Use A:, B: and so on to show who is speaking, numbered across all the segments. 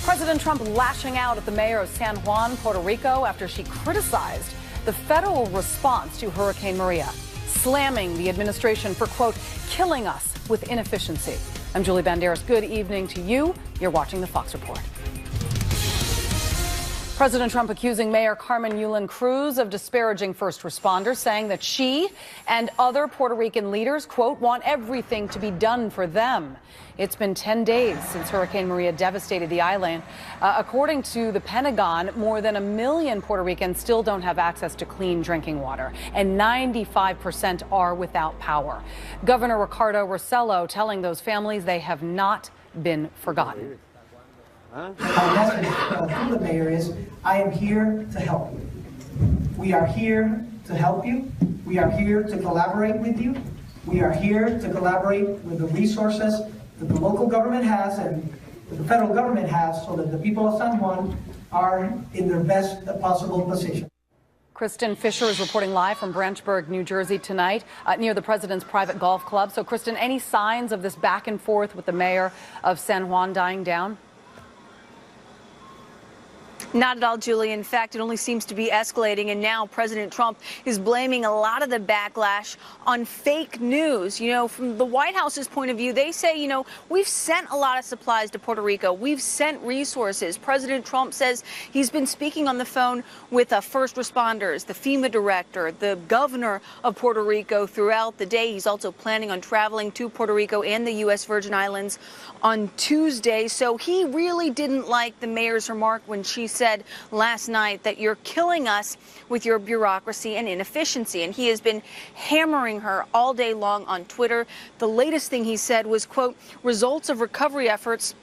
A: President Trump lashing out at the mayor of San Juan, Puerto Rico, after she criticized the federal response to Hurricane Maria, slamming the administration for, quote, killing us with inefficiency. I'm Julie Banderas. Good evening to you. You're watching the Fox Report. President Trump accusing Mayor Carmen Yulín Cruz of disparaging first responders, saying that she and other Puerto Rican leaders, quote, want everything to be done for them. It's been 10 days since Hurricane Maria devastated the island. According to the Pentagon, more than 1 million Puerto Ricans still don't have access to clean drinking water, and 95% are without power. Governor Ricardo Rossello telling those families they have not been forgotten.
B: My message to the mayor is, I am here to help you. We are here to help you. We are here to collaborate with you. We are here to collaborate with the resources that the local government has and that the federal government has, so that the people of San Juan are in their best possible position.
A: Kristen Fisher is reporting live from Branchburg, New Jersey tonight, near the president's private golf club. So, Kristen, any signs of this back and forth with the mayor of San Juan dying down?
C: Not at all, Julie. In fact, it only seems to be escalating. And now President Trump is blaming a lot of the backlash on fake news. You know, from the White House's point of view, they say, you know, we've sent a lot of supplies to Puerto Rico. We've sent resources. President Trump says he's been speaking on the phone with first responders, the FEMA director, the governor of Puerto Rico throughout the day. He's also planning on traveling to Puerto Rico and the U.S. Virgin Islands on Tuesday. So he really didn't like the mayor's remark when she said last night that you're killing us with your bureaucracy and inefficiency. And he has been hammering her all day long on Twitter. The latest thing he said was, quote, results of recovery efforts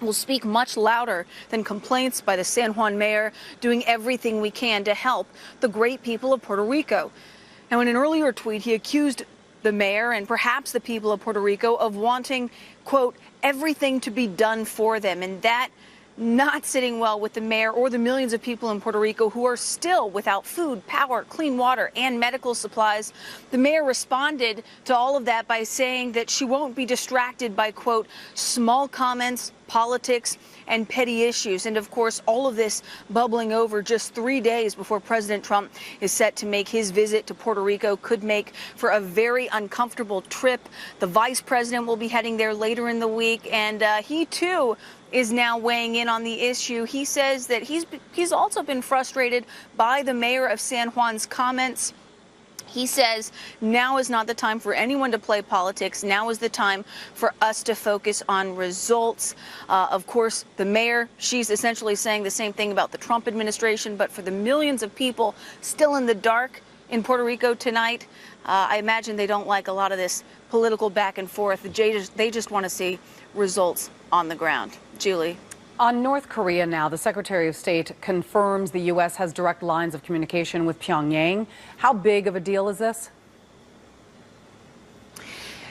C: will speak much louder than complaints by the San Juan mayor, doing everything we can to help the great people of Puerto Rico. Now, in an earlier tweet, he accused the mayor and perhaps the people of Puerto Rico of wanting, quote, everything to be done for them. And that not sitting well with the mayor or the millions of people in Puerto Rico who are still without food, power, clean water, and medical supplies. The mayor responded to all of that by saying that she won't be distracted by, quote, small comments, politics, and petty issues. And of course, all of this bubbling over just 3 days before President Trump is set to make his visit to Puerto Rico, could make for a very uncomfortable trip. The vice president will be heading there later in the week, and he too is now weighing in on the issue. He says that he's also been frustrated by the mayor of San Juan's comments. He says now is not the time for anyone to play politics. Now is the time for us to focus on results. Of course, the mayor, she's essentially saying the same thing about the Trump administration. But for the millions of people still in the dark in Puerto Rico tonight, I imagine they don't like a lot of this political back and forth. They just want to see results on the ground. Julie.
A: On North Korea now, the Secretary of State confirms the U.S. has direct lines of communication with Pyongyang. How big of a deal is this?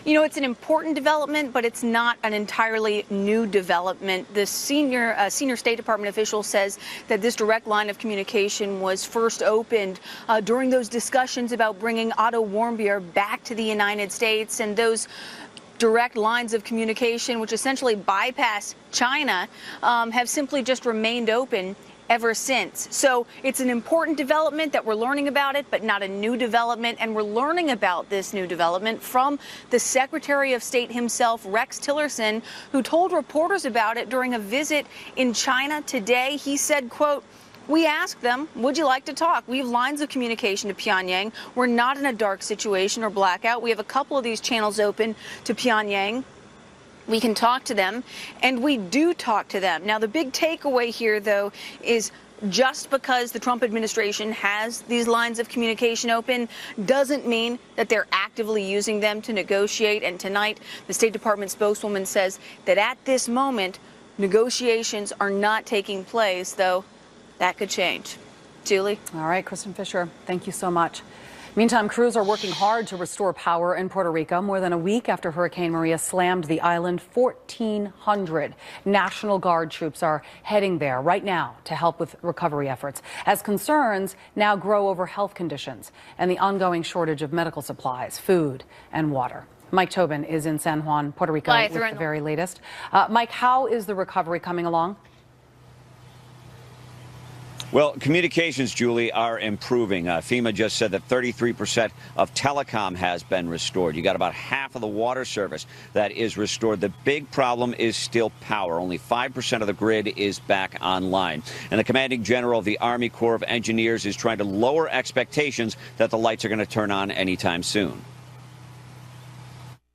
C: You know, it's an important development, but it's not an entirely new development. The senior State Department official says that this direct line of communication was first opened during those discussions about bringing Otto Warmbier back to the United States, and those direct lines of communication, which essentially bypass China, have simply just remained open ever since. So it's an important development that we're learning about it, but not a new development. And we're learning about this new development from the Secretary of State himself, Rex Tillerson, who told reporters about it during a visit in China today. He said, quote, we asked them, would you like to talk? We have lines of communication to Pyongyang. We're not in a dark situation or blackout. We have a couple of these channels open to Pyongyang. We can talk to them, and we do talk to them. Now, the big takeaway here, though, is just because the Trump administration has these lines of communication open doesn't mean that they're actively using them to negotiate. And tonight, the State Department spokeswoman says that at this moment, negotiations are not taking place, though that could change. Julie?
A: All right, Kristen Fisher, thank you so much. Meantime, crews are working hard to restore power in Puerto Rico. More than a week after Hurricane Maria slammed the island, 1,400 National Guard troops are heading there right now to help with recovery efforts, as concerns now grow over health conditions and the ongoing shortage of medical supplies, food, and water. Mike Tobin is in San Juan, Puerto Rico, with the very latest. Mike, how is the recovery coming along?
D: Well, communications, Julie, are improving. FEMA just said that 33% of telecom has been restored. You got about half of the water service that is restored. The big problem is still power. Only 5% of the grid is back online. And the commanding general of the Army Corps of Engineers is trying to lower expectations that the lights are going to turn on anytime soon.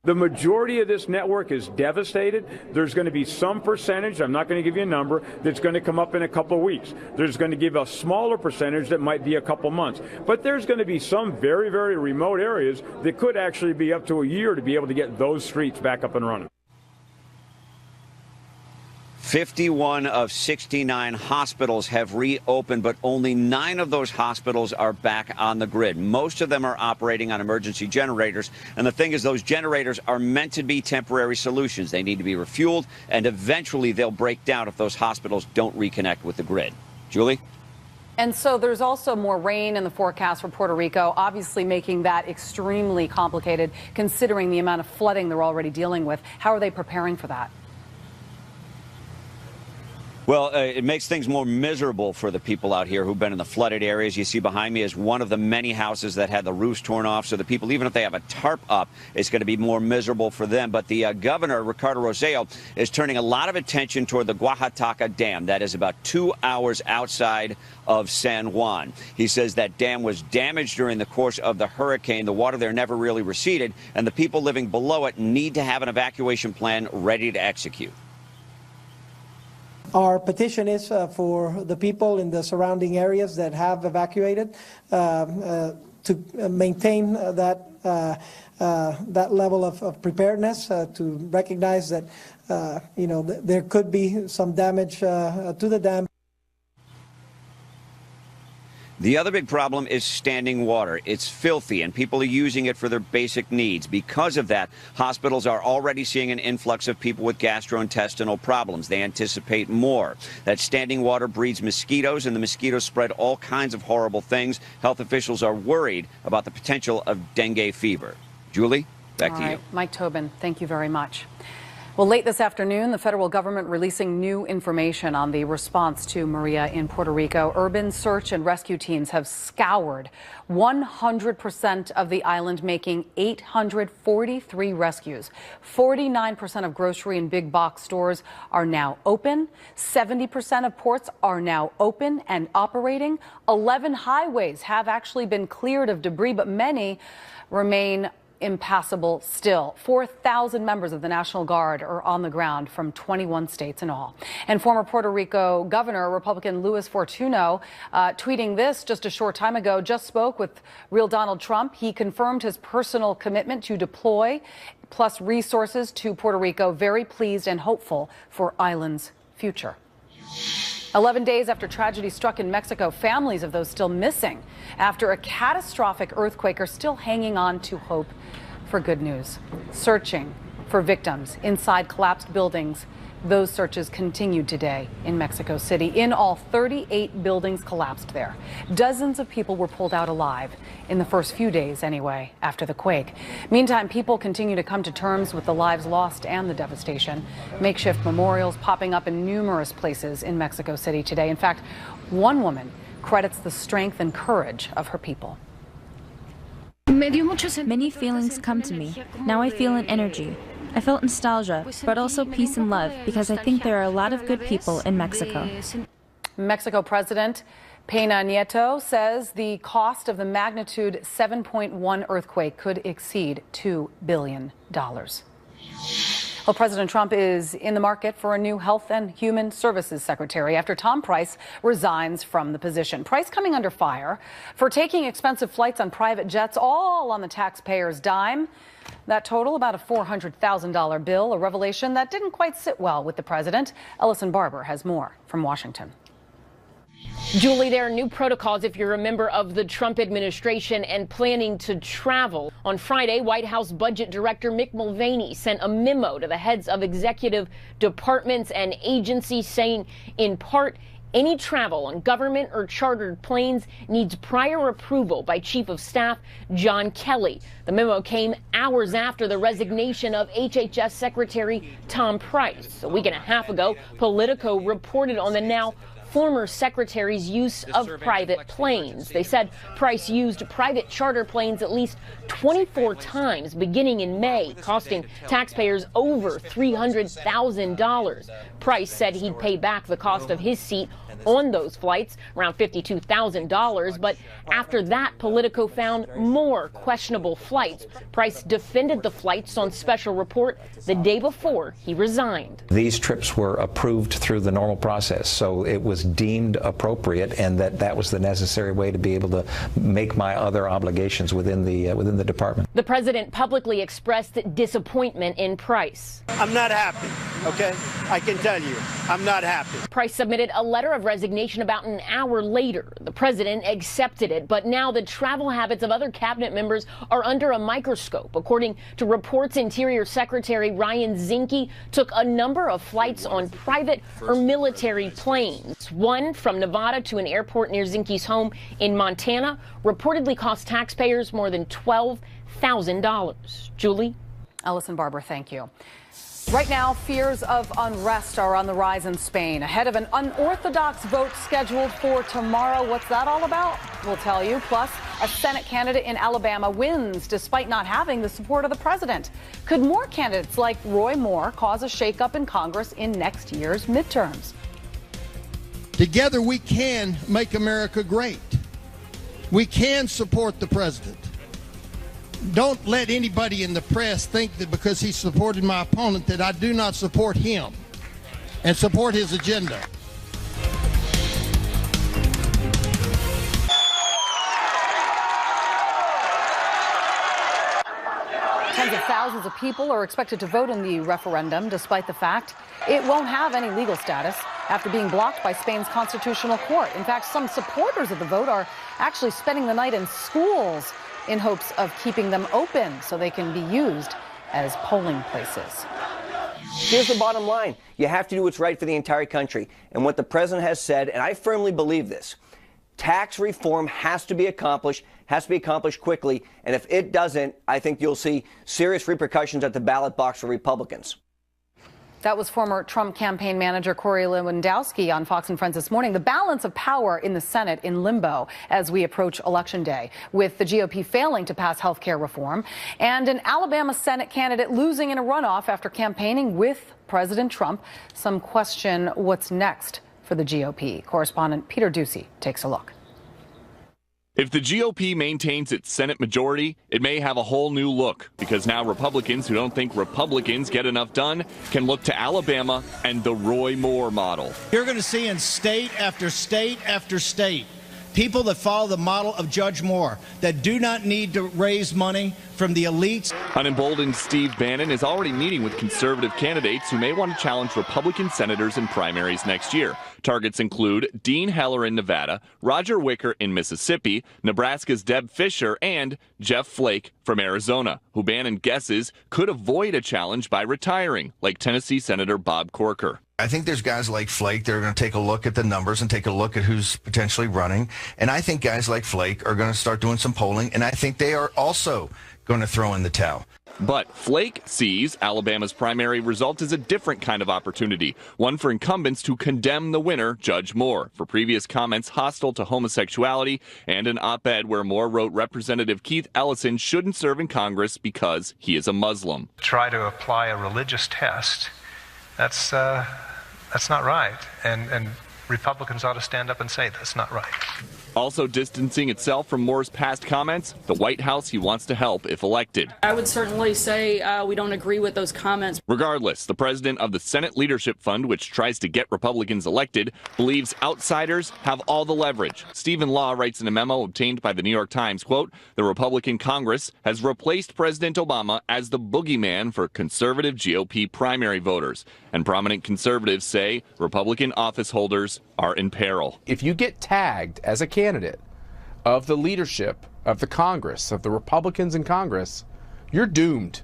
E: The majority of this network is devastated. There's going to be some percentage, I'm not going to give you a number, that's going to come up in a couple of weeks. There's going to give a smaller percentage that might be a couple months. But there's going to be some very, very remote areas that could actually be up to a year to be able to get those streets back up and running.
D: 51 of 69 hospitals have reopened, but only 9 of those hospitals are back on the grid. Most of them are operating on emergency generators. And the thing is, those generators are meant to be temporary solutions. They need to be refueled, and eventually they'll break down if those hospitals don't reconnect with the grid. Julie?
A: And so there's also more rain in the forecast for Puerto Rico, obviously making that extremely complicated, considering the amount of flooding they're already dealing with. How are they preparing for that?
D: Well, it makes things more miserable for the people out here who've been in the flooded areas. You see behind me is one of the many houses that had the roofs torn off. So the people, even if they have a tarp up, it's going to be more miserable for them. But the governor, Ricardo Rossello, is turning a lot of attention toward the Oaxaca Dam. That is about 2 hours outside of San Juan. He says that dam was damaged during the course of the hurricane. The water there never really receded, and the people living below it need to have an evacuation plan ready to execute.
B: Our petition is for the people in the surrounding areas that have evacuated to maintain that level of preparedness, to recognize that there could be some damage to the dam.
D: The other big problem is standing water. It's filthy, and people are using it for their basic needs. Because of that, hospitals are already seeing an influx of people with gastrointestinal problems. They anticipate more. That standing water breeds mosquitoes, and the mosquitoes spread all kinds of horrible things. Health officials are worried about the potential of dengue fever. Julie, back to you.
A: Mike Tobin, thank you very much. Well, late this afternoon, the federal government releasing new information on the response to Maria in Puerto Rico. Urban search and rescue teams have scoured 100% of the island, making 843 rescues. 49% of grocery and big box stores are now open. 70% of ports are now open and operating. 11 highways have actually been cleared of debris, but many remain impassable still. 4,000 members of the National Guard are on the ground from 21 states in all. And former Puerto Rico Governor, Republican Luis Fortuno, tweeting this just a short time ago, just spoke with real Donald Trump. He confirmed his personal commitment to deploy plus resources to Puerto Rico. Very pleased and hopeful for island's future. 11 days after tragedy struck in Mexico, families of those still missing after a catastrophic earthquake are still hanging on to hope for good news. Searching for victims inside collapsed buildings. Those searches continued today in Mexico City. In all, 38 buildings collapsed there. Dozens of people were pulled out alive in the first few days, anyway, after the quake. Meantime, people continue to come to terms with the lives lost and the devastation. Makeshift memorials popping up in numerous places in Mexico City today. In fact, one woman credits the strength and courage of her people.
F: Many feelings come to me. Now I feel an energy. I felt nostalgia, but also peace and love, because I think there are a lot of good people in Mexico.
A: Mexico President Peña Nieto says the cost of the magnitude 7.1 earthquake could exceed $2 billion. Well, President Trump is in the market for a new Health and Human Services Secretary after Tom Price resigns from the position. Price coming under fire for taking expensive flights on private jets, all on the taxpayer's dime. That total, about a $400,000 bill, a revelation that didn't quite sit well with the president. Ellison Barber has more from Washington.
G: Julie, there are new protocols if you're a member of the Trump administration and planning to travel. On Friday, White House Budget Director Mick Mulvaney sent a memo to the heads of executive departments and agencies saying, in part, any travel on government or chartered planes needs prior approval by Chief of Staff John Kelly. The memo came hours after the resignation of HHS Secretary Tom Price. A week and a half ago, Politico reported on the now former secretary's use of private planes. They said Price used private charter planes at least 24 times beginning in May, costing taxpayers over $300,000. Price said he'd pay back the cost of his seat on those flights, around $52,000. But after that, Politico found more questionable flights. Price defended the flights on special report the day before he resigned.
H: These trips were approved through the normal process, so it was deemed appropriate, and that was the necessary way to be able to make my other obligations within the department.
G: The president publicly expressed disappointment in Price.
I: I'm not happy, okay? I can tell you, I'm not happy.
G: Price submitted a letter of resignation about an hour later. The president accepted it, but now the travel habits of other cabinet members are under a microscope. According to reports, Interior Secretary Ryan Zinke took a number of flights on private or military planes. One from Nevada to an airport near Zinke's home in Montana reportedly cost taxpayers more than $12,000. Julie?
A: Ellison Barber, thank you. Right now, fears of unrest are on the rise in Spain ahead of an unorthodox vote scheduled for tomorrow. What's that all about? We'll tell you. Plus, a Senate candidate in Alabama wins despite not having the support of the president. Could more candidates like Roy Moore cause a shakeup in Congress in next year's midterms?
J: Together, we can make America great. We can support the president. Don't let anybody in the press think that because he supported my opponent that I do not support him and support his agenda.
A: Tens of thousands of people are expected to vote in the referendum, despite the fact it won't have any legal status after being blocked by Spain's constitutional court. In fact, some supporters of the vote are actually spending the night in schools in hopes of keeping them open so they can be used as polling places.
K: Here's the bottom line. You have to do what's right for the entire country. And what the president has said, and I firmly believe this, tax reform has to be accomplished quickly. And if it doesn't, I think you'll see serious repercussions at the ballot box for Republicans.
A: That was former Trump campaign manager Corey Lewandowski on Fox and Friends this morning. The balance of power in the Senate in limbo as we approach Election Day, with the GOP failing to pass health care reform and an Alabama Senate candidate losing in a runoff after campaigning with President Trump. Some question what's next for the GOP. Correspondent Peter Ducey takes a look.
L: If the GOP maintains its Senate majority, it may have a whole new look, because now Republicans who don't think Republicans get enough done can look to Alabama and the Roy Moore model.
J: You're going to see in state after state after state people that follow the model of Judge Moore, that do not need to raise money from the elites.
L: An emboldened Steve Bannon is already meeting with conservative candidates who may want to challenge Republican senators in primaries next year. Targets include Dean Heller in Nevada, Roger Wicker in Mississippi, Nebraska's Deb Fischer, and Jeff Flake from Arizona, who Bannon guesses could avoid a challenge by retiring, like Tennessee Senator Bob Corker.
M: I think there's guys like Flake that are going to take a look at the numbers and take a look at who's potentially running. And I think guys like Flake are going to start doing some polling. And I think they are also going to throw in the towel.
L: But Flake sees Alabama's primary result as a different kind of opportunity, one for incumbents to condemn the winner, Judge Moore, for previous comments hostile to homosexuality, and an op-ed where Moore wrote Representative Keith Ellison shouldn't serve in Congress because he is a Muslim.
N: Try to apply a religious test. That's not right, and Republicans ought to stand up and say that's not right.
L: Also distancing itself from Moore's past comments, the White House he wants to help if elected.
O: I would certainly say we don't agree with those comments.
L: Regardless, the president of the Senate Leadership Fund, which tries to get Republicans elected, believes outsiders have all the leverage. Stephen Law writes in a memo obtained by the New York Times, quote, "The Republican Congress has replaced President Obama as the boogeyman for conservative GOP primary voters." And prominent conservatives say Republican office holders are in peril.
P: If you get tagged as a candidate of the leadership of the Congress, of the Republicans in Congress, you're doomed.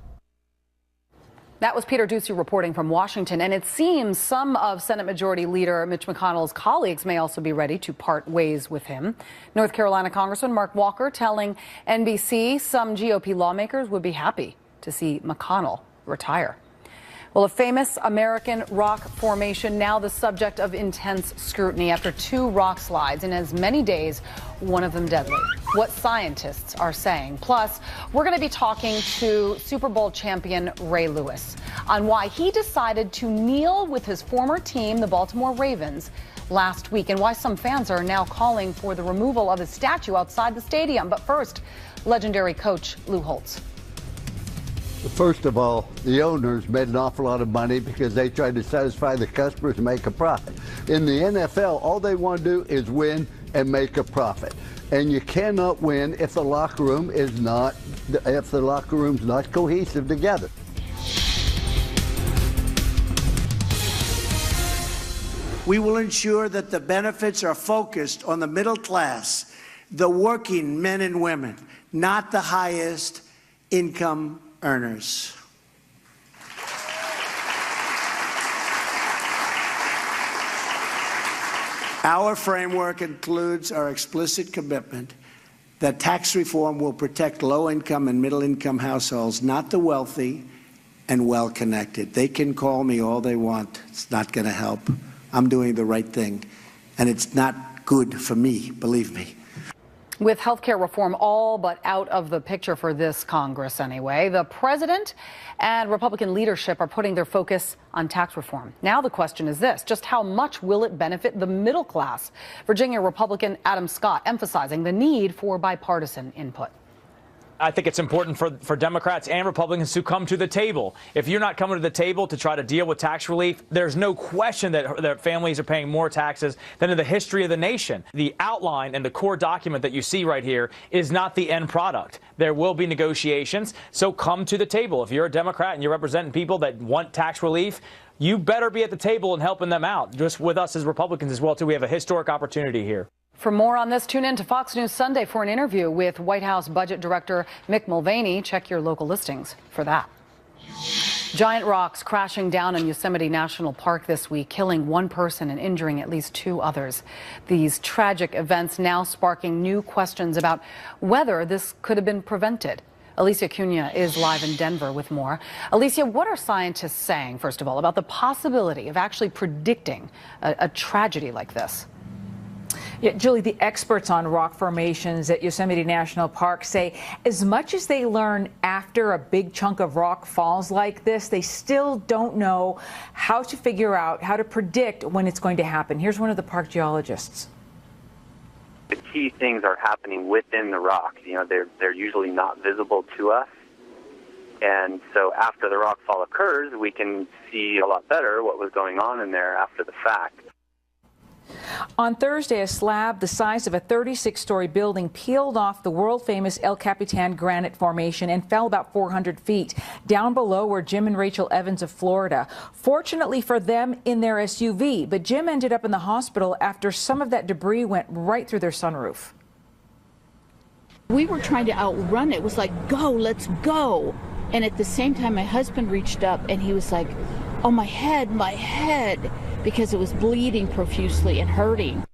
A: That was Peter Ducey reporting from Washington, and it seems some of Senate Majority Leader Mitch McConnell's colleagues may also be ready to part ways with him. North Carolina Congressman Mark Walker telling NBC some GOP lawmakers would be happy to see McConnell retire. Well, a famous American rock formation now the subject of intense scrutiny after 2 rock slides in as many days, one of them deadly. What scientists are saying. Plus, we're going to be talking to Super Bowl champion Ray Lewis on why he decided to kneel with his former team, the Baltimore Ravens, last week, and why some fans are now calling for the removal of his statue outside the stadium. But first, legendary coach Lou Holtz.
Q: First of all, the owners made an awful lot of money because they tried to satisfy the customers and make a profit. In the NFL, all they want to do is win and make a profit. And you cannot win if the locker room is not cohesive together.
R: We will ensure that the benefits are focused on the middle class, the working men and women, not the highest income earners. Our framework includes our explicit commitment that tax reform will protect low-income and middle-income households, not the wealthy and well-connected. They can call me all they want. It's not going to help. I'm doing the right thing, and it's not good for me, believe me.
A: With health care reform all but out of the picture for this Congress anyway, the president and Republican leadership are putting their focus on tax reform. Now the question is this: just how much will it benefit the middle class? Virginia Republican Adam Scott emphasizing the need for bipartisan input.
S: I think it's important for Democrats and Republicans to come to the table. If you're not coming to the table to try to deal with tax relief, there's no question that families are paying more taxes than in the history of the nation. The outline and the core document that you see right here is not the end product. There will be negotiations, so come to the table. If you're a Democrat and you're representing people that want tax relief, you better be at the table and helping them out. Just with us as Republicans as well, too. We have a historic opportunity here.
A: For more on this, tune in to Fox News Sunday for an interview with White House Budget Director Mick Mulvaney. Check your local listings for that. Giant rocks crashing down in Yosemite National Park this week, killing 1 person and injuring at least 2 others. These tragic events now sparking new questions about whether this could have been prevented. Alicia Cunha is live in Denver with more. Alicia, what are scientists saying, first of all, about the possibility of actually predicting a tragedy like this?
T: Yeah, Julie, the experts on rock formations at Yosemite National Park say as much as they learn after a big chunk of rock falls like this, they still don't know how to figure out, how to predict when it's going to happen. Here's one of the park geologists.
U: The key things are happening within the rock. You know, they're usually not visible to us. And so after the rock fall occurs, we can see a lot better what was going on in there after the fact.
T: On Thursday, a slab the size of a 36-story building peeled off the world-famous El Capitan granite formation and fell about 400 feet. Down below were Jim and Rachel Evans of Florida. Fortunately for them, in their SUV, but Jim ended up in the hospital after some of that debris went right through their sunroof.
V: We were trying to outrun it. It was like, go, let's go. And at the same time, my husband reached up and he was like, oh, my head, because it was bleeding profusely and hurting.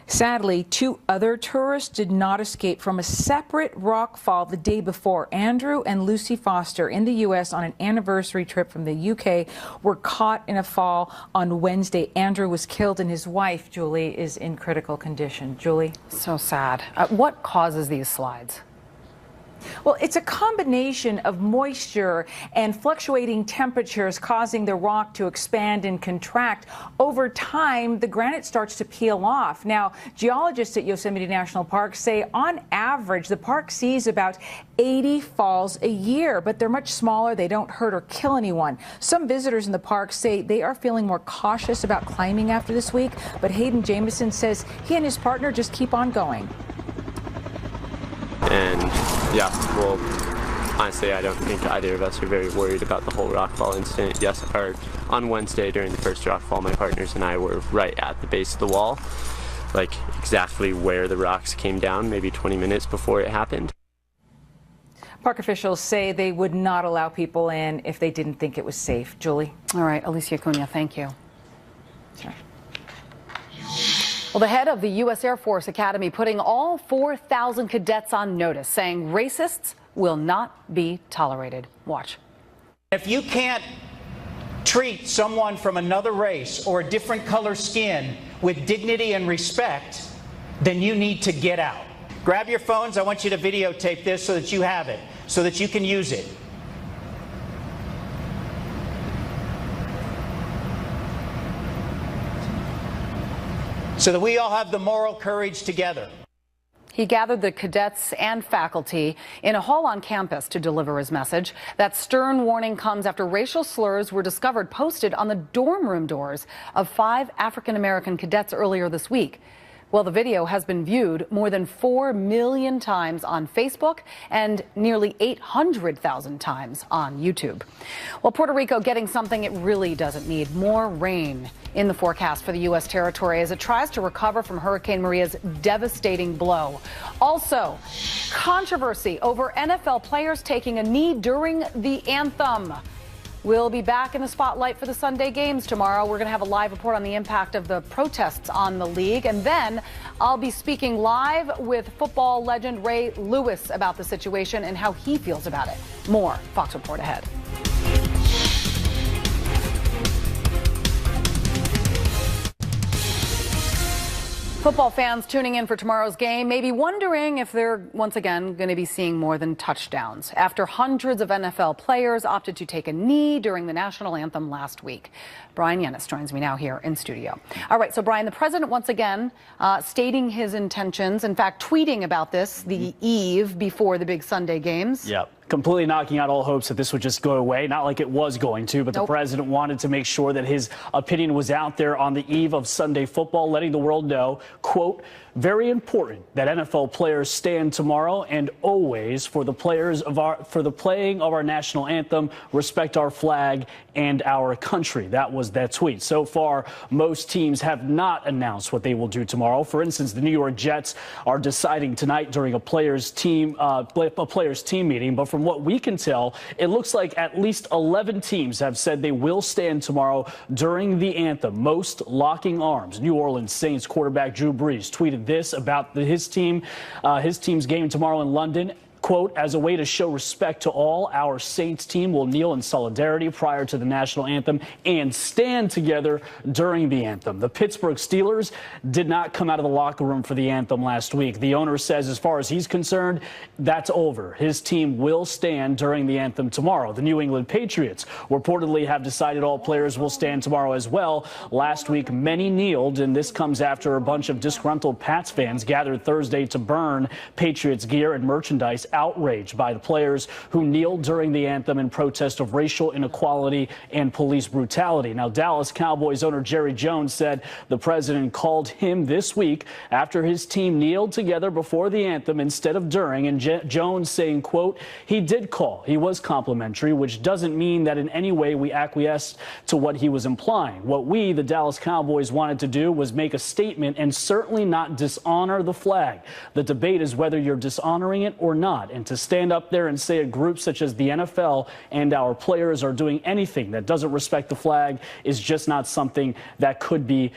T: Sadly, 2 other tourists did not escape from a separate rock fall the day before. Andrew and Lucy Foster in the U.S. on an anniversary trip from the U.K. were caught in a fall on Wednesday. Andrew was killed and his wife, Julie, is in critical condition. Julie?
A: So sad. What causes these slides?
T: Well, it's a combination of moisture and fluctuating temperatures causing the rock to expand and contract. Over time, the granite starts to peel off. Now, geologists at Yosemite National Park say on average, the park sees about 80 falls a year, but they're much smaller. They don't hurt or kill anyone. Some visitors in the park say they are feeling more cautious about climbing after this week, but Hayden Jameson says he and his partner just keep on going.
W: And yeah, well, honestly, I don't think either of us are very worried about the whole rockfall incident. Yes, on Wednesday during the first rockfall, my partners and I were right at the base of the wall, like exactly where the rocks came down, maybe 20 minutes before it happened.
T: Park officials say they would not allow people in if they didn't think it was safe. Julie?
A: All right, Alicia Cunha, thank you.
T: Sure.
A: Well, the head of the U.S. Air Force Academy putting all 4,000 cadets on notice, saying racists will not be tolerated. Watch.
X: If you can't
B: treat someone from another race or a different color skin with dignity and respect, then you need to get out. Grab your phones. I want you to videotape this so that you have it, so that you can use it. So that we all have the moral courage together.
A: He gathered the cadets and faculty in a hall on campus to deliver his message. That stern warning comes after racial slurs were discovered posted on the dorm room doors of 5 African-American cadets earlier this week. Well, the video has been viewed more than 4 million times on Facebook and nearly 800,000 times on YouTube. Well, Puerto Rico getting something it really doesn't need: more rain in the forecast for the U.S. territory as it tries to recover from Hurricane Maria's devastating blow. Also, controversy over NFL players taking a knee during the anthem. We'll be back in the spotlight for the Sunday games tomorrow. We're going to have a live report on the impact of the protests on the league. And then I'll be speaking live with football legend Ray Lewis about the situation and how he feels about it. More Fox Report ahead. Football fans tuning in for tomorrow's game may be wondering if they're once again going to be seeing more than touchdowns after hundreds of NFL players opted to take a knee during the national anthem last week. Brian Yennis joins me now here in studio. All right, so Brian, the president once again stating his intentions, in fact, tweeting about this the eve before the big Sunday games.
C: Yep. Completely knocking out all hopes that this would just go away. Not like it was going to, but the president wanted to make sure that his opinion was out there on the eve of Sunday football, letting the world know, quote, very important that NFL players stand tomorrow and always for the playing of our national anthem, respect our flag and our country. That was that tweet. So far, most teams have not announced what they will do tomorrow. For instance, the New York Jets are deciding tonight during a players team meeting. But from what we can tell, it looks like at least 11 teams have said they will stand tomorrow during the anthem, most locking arms. New Orleans Saints quarterback Drew Brees tweeted this about his team's game tomorrow in London. Quote, as a way to show respect to all, our Saints team will kneel in solidarity prior to the national anthem and stand together during the anthem. The Pittsburgh Steelers did not come out of the locker room for the anthem last week. The owner says as far as he's concerned, that's over. His team will stand during the anthem tomorrow. The New England Patriots reportedly have decided all players will stand tomorrow as well. Last week, many kneeled, and this comes after a bunch of disgruntled Pats fans gathered Thursday to burn Patriots gear and merchandise, outraged by the players who kneeled during the anthem in protest of racial inequality and police brutality. Now, Dallas Cowboys owner Jerry Jones said the president called him this week after his team kneeled together before the anthem instead of during, and Jones saying, quote, he did call. He was complimentary, which doesn't mean that in any way we acquiesced to what he was implying. What we, the Dallas Cowboys, wanted to do was make a statement and certainly not dishonor the flag. The debate is whether you're dishonoring it or not. And to stand up there and say a group such as the NFL and our players are doing anything that doesn't respect the flag is just not something that could be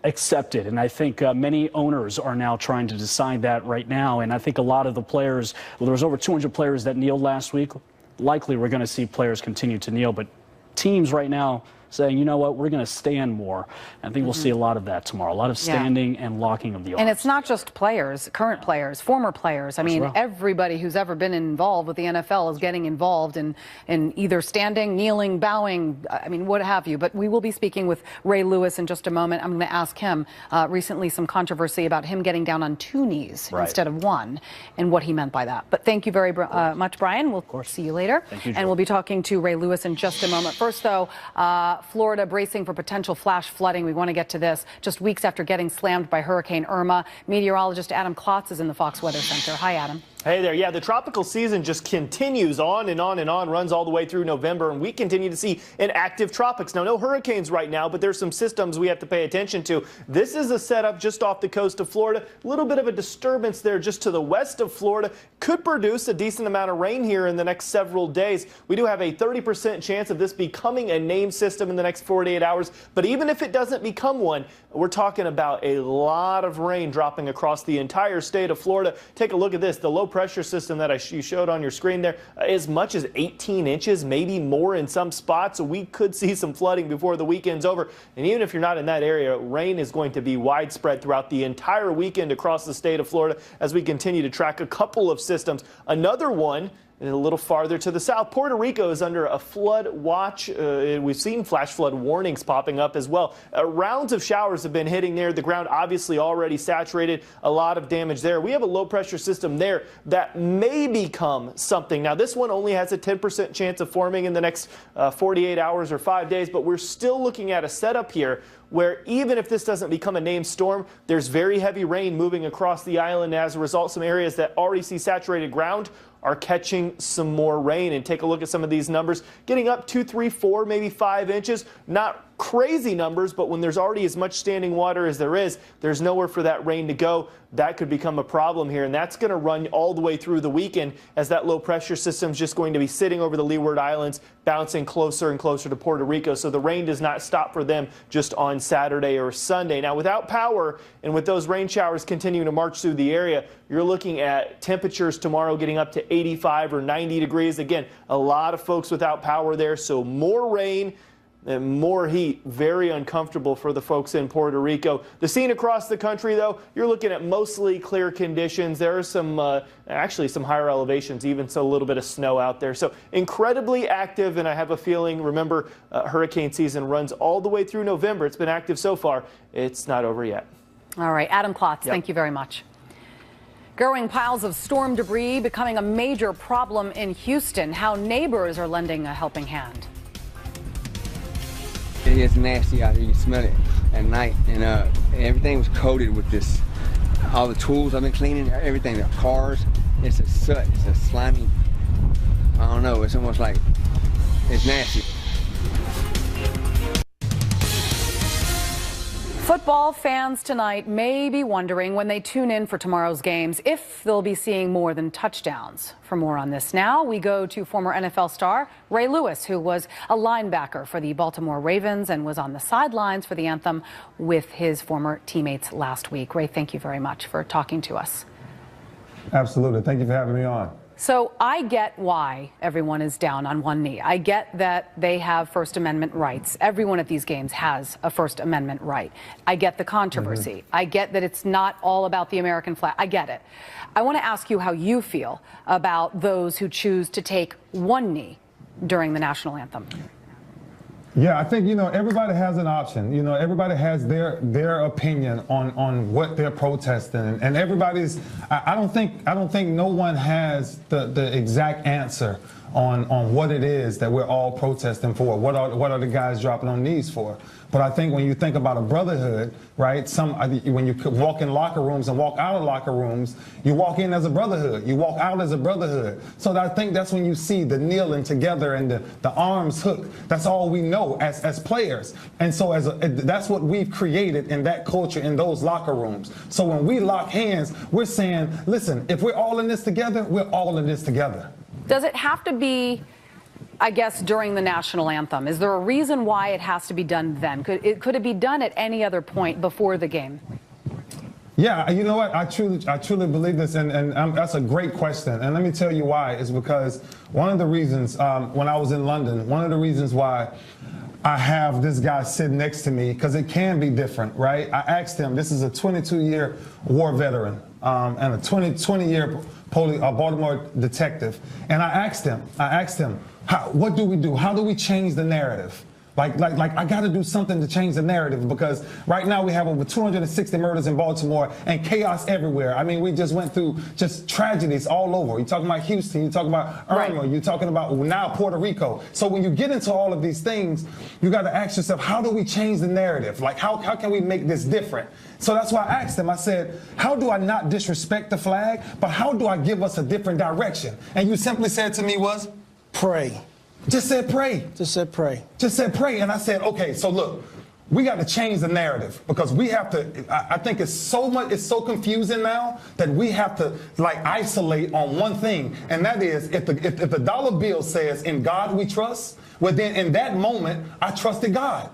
C: accepted. And I think many owners are now trying to decide that right now. And I think a lot of the players, well, there was over 200 players that kneeled last week. Likely we're going to see players continue to kneel, but teams right now saying, you know what, we're going to stand more. I think we'll see a lot of that tomorrow, a lot of standing and locking of the arms.
A: And it's not just players, current players, former players. I mean, everybody who's ever been involved with the NFL is getting involved in either standing, kneeling, bowing, I mean, what have you. But we will be speaking with Ray Lewis in just a moment. I'm going to ask him recently some controversy about him getting down on 2 knees instead of 1 and what he meant by that. But thank you very much, Brian. We'll see you later.
C: Thank you,
A: and we'll be talking to Ray Lewis in just a moment. First, though, Florida bracing for potential flash flooding. We want to get to this. Just weeks after getting slammed by Hurricane Irma, meteorologist Adam Klotz is in the Fox Weather Center. Hi, Adam.
E: Hey there. Yeah, the tropical season just continues on and on and on, runs all the way through November, and we continue to see an active tropics. Now, no hurricanes right now, but there's some systems we have to pay attention to. This is a setup just off the coast of Florida. A little bit of a disturbance there just to the west of Florida. Could produce a decent amount of rain here in the next several days. We do have a 30% chance of this becoming a named system in the next 48 hours. But even if it doesn't become one, we're talking about a lot of rain dropping across the entire state of Florida. Take a look at this. The low pressure system that you showed on your screen there, as much as 18 inches, maybe more in some spots. So we could see some flooding before the weekend's over. And even if you're not in that area, rain is going to be widespread throughout the entire weekend across the state of Florida as we continue to track a couple of systems. Another one and a little farther to the south, Puerto Rico is under a flood watch. We've seen flash flood warnings popping up as well. Rounds of showers have been hitting there. The ground obviously already saturated. A lot of damage there. We have a low pressure system there that may become something. Now, this one only has a 10% chance of forming in the next 48 hours or 5 days, but we're still looking at a setup here where even if this doesn't become a named storm, there's very heavy rain moving across the island. As a result, some areas that already see saturated ground are catching some more rain. And take a look at some of these numbers, getting up 2, 3, 4, maybe 5 inches. Not crazy numbers, but when there's already as much standing water as there is, there's nowhere for that rain to go. That could become a problem here, and that's going to run all the way through the weekend as that low pressure system is just going to be sitting over the Leeward Islands, bouncing closer and closer to Puerto Rico. So the rain does not stop for them just on Saturday or Sunday. Now, without power and with those rain showers continuing to march through the area, you're looking at temperatures tomorrow getting up to 85 or 90 degrees. Again, a lot of folks without power there, so more rain and more heat. Very uncomfortable for the folks in Puerto Rico. The scene across the country, though, you're looking at mostly clear conditions. There are some, actually some higher elevations, even so a little bit of snow out there. So incredibly active, and I have a feeling, remember, hurricane season runs all the way through November. It's been active so far. It's not over yet.
A: All right, Adam Klotz, thank you very much. Growing piles of storm debris becoming a major problem in Houston. How neighbors are lending a helping hand.
D: It's nasty out here. You smell it at night, and everything was coated with this. All the tools I've been cleaning, everything, the cars, it's a soot, it's a slimy. I don't know. It's almost like it's nasty.
A: Football fans tonight may be wondering when they tune in for tomorrow's games if they'll be seeing more than touchdowns. For more on this now, we go to former NFL star Ray Lewis, who was a linebacker for the Baltimore Ravens and was on the sidelines for the anthem with his former teammates last week. Ray, thank you very much for talking to us.
F: Absolutely. Thank you for having me on.
A: So I get why everyone is down on one knee. I get that they have First Amendment rights. Everyone at these games has a First Amendment right. I get the controversy. I get that it's not all about the American flag. I get it. I want to ask you how you feel about those who choose to take one knee during the national anthem.
F: Yeah, I think, everybody has an option. Everybody has their opinion on what they're protesting, and everybody's. I don't think no one has the exact answer on what it is that we're all protesting for. What are the guys dropping on knees for? But I think when you think about a brotherhood, right? When you walk in locker rooms and walk out of locker rooms, you walk in as a brotherhood. You walk out as a brotherhood. So I think that's when you see the kneeling together and the arms hooked. That's all we know as players. And so that's what we've created in that culture in those locker rooms. So when we lock hands, we're saying, listen, if we're all in this together, we're all in this together.
A: Does it have to be, I guess, during the national anthem? Is there a reason why it has to be done then? Could it be done at any other point before the game?
F: Yeah, you know what? I truly believe this, and that's a great question. And let me tell you why. Is because one of the reasons, when I was in London, one of the reasons why I have this guy sitting next to me, because it can be different, right? I asked him, this is a 22-year war veteran and a 20-year Baltimore detective. And I asked him, what do we do? How do we change the narrative? Like I got to do something to change the narrative, because right now we have over 260 murders in Baltimore and chaos everywhere. I mean, we just went through just tragedies all over. You're talking about Houston, you're talking about Irma, you're talking about now Puerto Rico. So when you get into all of these things, you got to ask yourself, how do we change the narrative? Like, how can we make this different? So that's why I asked him, I said, how do I not disrespect the flag, but how do I give us a different direction? And you simply said to me was,
H: pray.
F: Just said pray.
H: Just said pray.
F: Just said pray. And I said, okay, so look, we got to change the narrative, because we have to, I think it's so confusing now that we have to isolate on one thing. And that is, if the dollar bill says, in God we trust, well then in that moment, I trusted God.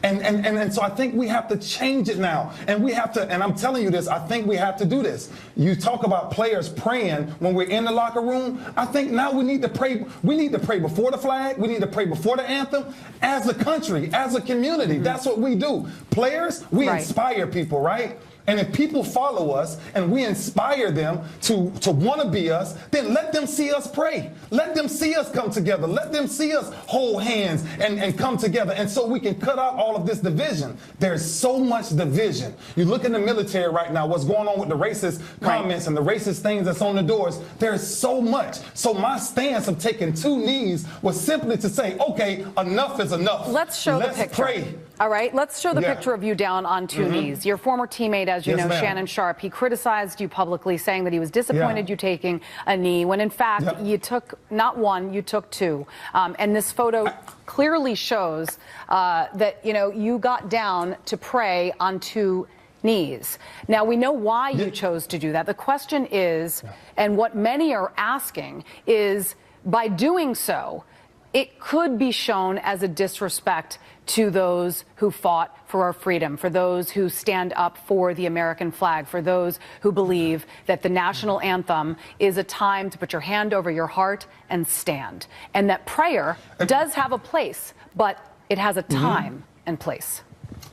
F: And so I think we have to change it now. And we have to, and I'm telling you this, I think we have to do this. You talk about players praying when we're in the locker room. I think now we need to pray. We need to pray before the flag. We need to pray before the anthem. As a country, as a community, that's what we do. Players, we inspire people, right? And if people follow us and we inspire them to want to be us, then let them see us pray. Let them see us come together. Let them see us hold hands and come together. And so we can cut out all of this division. There's so much division. You look in the military right now, what's going on with the racist comments and the racist things that's on the doors. There's so much. So my stance of taking 2 knees was simply to say, okay, enough is enough.
A: Let's show the picture.
F: Pray.
A: All right, let's show the picture of you down on 2 knees. Your former teammate, as you know, Shannon Sharpe, he criticized you publicly, saying that he was disappointed you taking a knee, when in fact you took not 1, you took 2. And this photo clearly shows that, you know, you got down to pray on 2 knees. Now, we know why you chose to do that. The question is, and what many are asking is, by doing so, it could be shown as a disrespect to those who fought for our freedom, for those who stand up for the American flag, for those who believe that the national anthem is a time to put your hand over your heart and stand. And that prayer does have a place, but it has a time and place.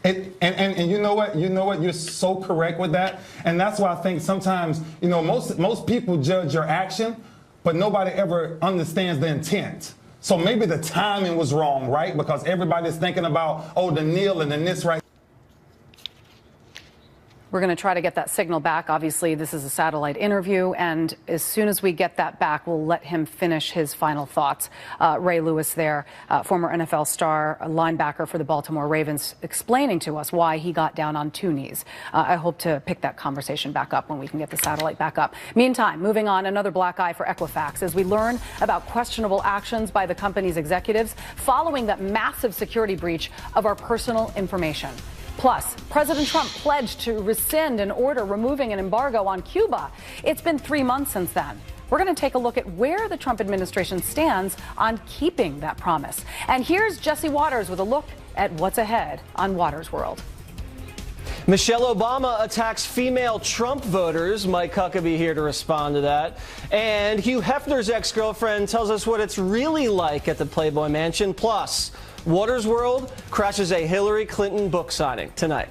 F: And you know what? You know what? You're so correct with that. And that's why I think sometimes, you know, most people judge your action, but nobody ever understands the intent. So maybe the timing was wrong, right? Because everybody's thinking about, oh, the kneel and then this right.
A: We're going to try to get that signal back. Obviously, this is a satellite interview, and as soon as we get that back, we'll let him finish his final thoughts. Ray Lewis there, former NFL star, linebacker for the Baltimore Ravens, explaining to us why he got down on 2 knees. I hope to pick that conversation back up when we can get the satellite back up. Meantime, moving on, another black eye for Equifax as we learn about questionable actions by the company's executives following that massive security breach of our personal information. Plus, President Trump pledged to rescind an order removing an embargo on Cuba. It's been 3 months since then. We're going to take a look at where the Trump administration stands on keeping that promise. And here's Jesse Waters with a look at what's ahead on Waters World.
G: Michelle Obama attacks female Trump voters. Mike Huckabee here to respond to that. And Hugh Hefner's ex-girlfriend tells us what it's really like at the Playboy Mansion. Plus, Waters World crashes a Hillary Clinton book signing tonight.